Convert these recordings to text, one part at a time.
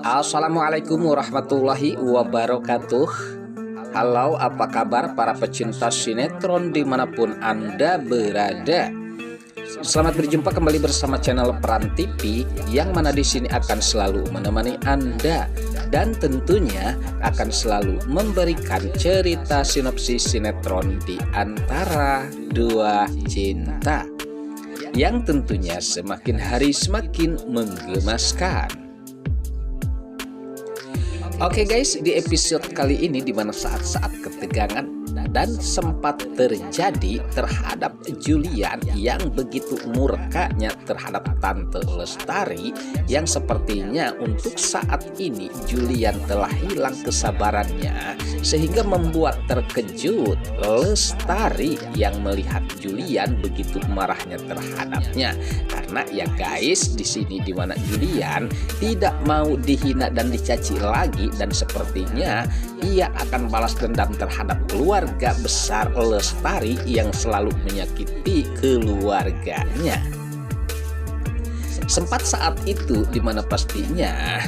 Assalamualaikum warahmatullahi wabarakatuh. Halo, apa kabar para pecinta sinetron dimanapun Anda berada? Selamat berjumpa kembali bersama channel Peran TV, yang mana di sini akan selalu menemani Anda dan tentunya akan selalu memberikan cerita sinopsis sinetron di antara dua cinta, yang tentunya semakin hari semakin menggemaskan. Oke guys, di episode kali ini dimana saat-saat ketegangan dan sempat terjadi terhadap Julian yang begitu murkanya terhadap Tante Lestari, yang sepertinya untuk saat ini Julian telah hilang kesabarannya sehingga membuat terkejut Lestari yang melihat Julian begitu marahnya terhadapnya. Karena ya guys, di sini dimana Julian tidak mau dihina dan dicaci lagi, dan sepertinya ia akan balas dendam terhadap keluarga besar Lestari yang selalu menyakiti keluarganya. Sempat saat itu dimana pastinya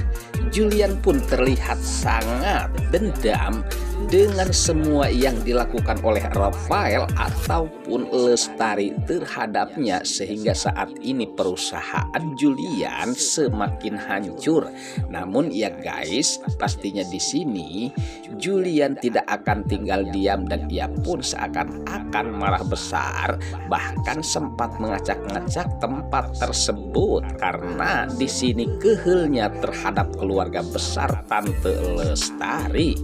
Julian pun terlihat sangat dendam dengan semua yang dilakukan oleh Rafael ataupun Lestari terhadapnya, sehingga saat ini perusahaan Julian semakin hancur. Namun ya guys, pastinya di sini Julian tidak akan tinggal diam dan ia pun seakan-akan marah besar, bahkan sempat mengacak-ngacak tempat tersebut karena di sini kehelnya terhadap keluarga besar Tante Lestari.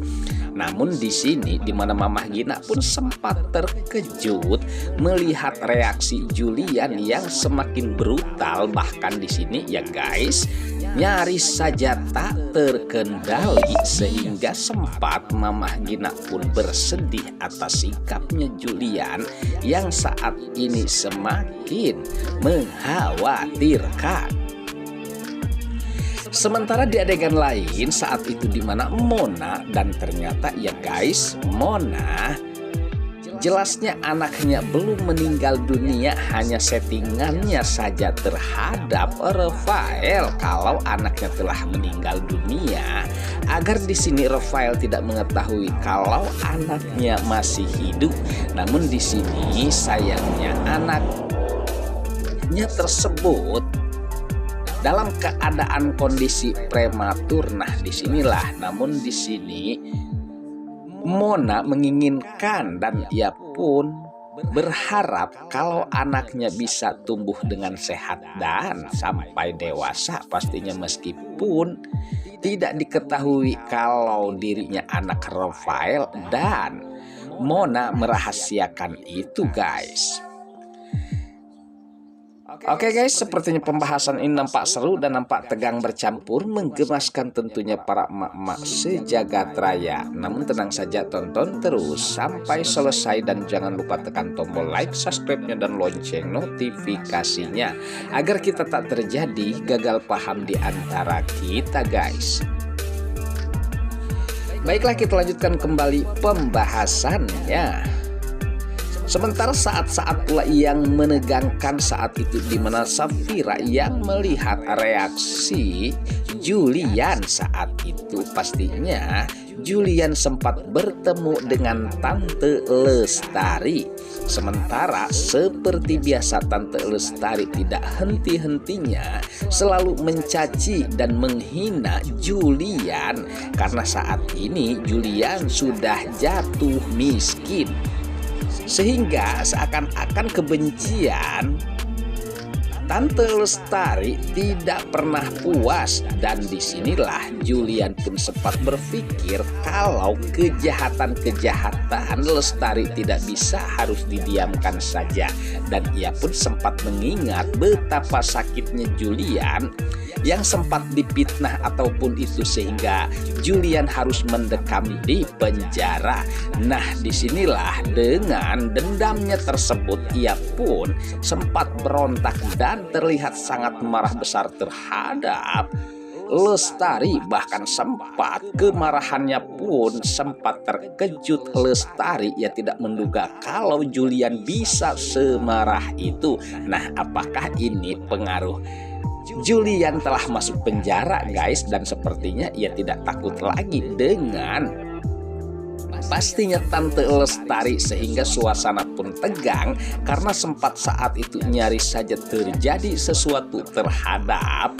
Namun di sini di mana Mamah Gina pun sempat terkejut melihat reaksi Julian yang semakin brutal, bahkan di sini ya guys nyaris saja tak terkendali, sehingga sempat Mamah Gina pun bersedih atas sikapnya Julian yang saat ini semakin mengkhawatirkan. Sementara di adegan lain saat itu di mana Mona, dan ternyata ya guys, Mona jelasnya anaknya belum meninggal dunia, hanya settingannya saja terhadap Rafael kalau anaknya telah meninggal dunia, agar di sini Rafael tidak mengetahui kalau anaknya masih hidup. Namun di sini sayangnya anaknya tersebut dalam keadaan kondisi prematur. Nah, disinilah, namun di sini Mona menginginkan dan ia pun berharap kalau anaknya bisa tumbuh dengan sehat dan sampai dewasa pastinya, meskipun tidak diketahui kalau dirinya anak Rafael dan Mona merahasiakan itu guys. Oke guys, sepertinya pembahasan ini nampak seru dan nampak tegang bercampur, menggemaskan tentunya para emak-emak sejagat raya. Namun tenang saja, tonton terus sampai selesai dan jangan lupa tekan tombol like, subscribe-nya dan lonceng notifikasinya agar kita tak terjadi gagal paham di antara kita guys. Baiklah, kita lanjutkan kembali pembahasannya. Sementara saat-saat pula yang menegangkan saat itu di mana Safira yang melihat reaksi Julian saat itu, pastinya Julian sempat bertemu dengan Tante Lestari. Sementara seperti biasa Tante Lestari tidak henti-hentinya selalu mencaci dan menghina Julian, karena saat ini Julian sudah jatuh miskin, sehingga seakan-akan kebencian Tante Lestari tidak pernah puas. Dan disinilah Julian pun sempat berpikir kalau kejahatan-kejahatan Lestari tidak bisa harus didiamkan saja. Dan ia pun sempat mengingat betapa sakitnya Julian yang sempat dipitnah ataupun itu, sehingga Julian harus mendekam di penjara. Nah, disinilah dengan dendamnya tersebut ia pun sempat berontak dan terlihat sangat marah besar terhadap Lestari. Bahkan sempat kemarahannya pun sempat terkejut Lestari. Ia tidak menduga kalau Julian bisa semarah itu. Nah, apakah ini pengaruh Julian telah masuk penjara guys, dan sepertinya ia tidak takut lagi dengan pastinya Tante Lestari, sehingga suasana pun tegang karena sempat saat itu nyaris saja terjadi sesuatu terhadap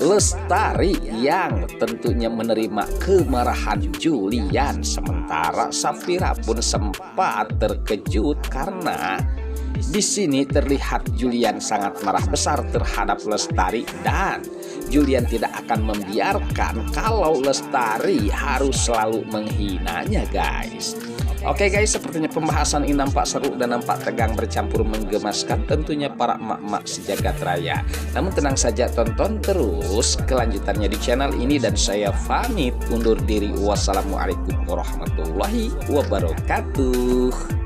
Lestari yang tentunya menerima kemarahan Julian. Sementara Safira pun sempat terkejut karena di sini terlihat Julian sangat marah besar terhadap Lestari, dan Julian tidak akan membiarkan kalau Lestari harus selalu menghinanya guys. Oke guys, sepertinya pembahasan ini nampak seru dan nampak tegang bercampur menggemaskan tentunya para emak-emak sejagat raya. Namun tenang saja, tonton terus kelanjutannya di channel ini, dan saya pamit undur diri. Wassalamualaikum warahmatullahi wabarakatuh.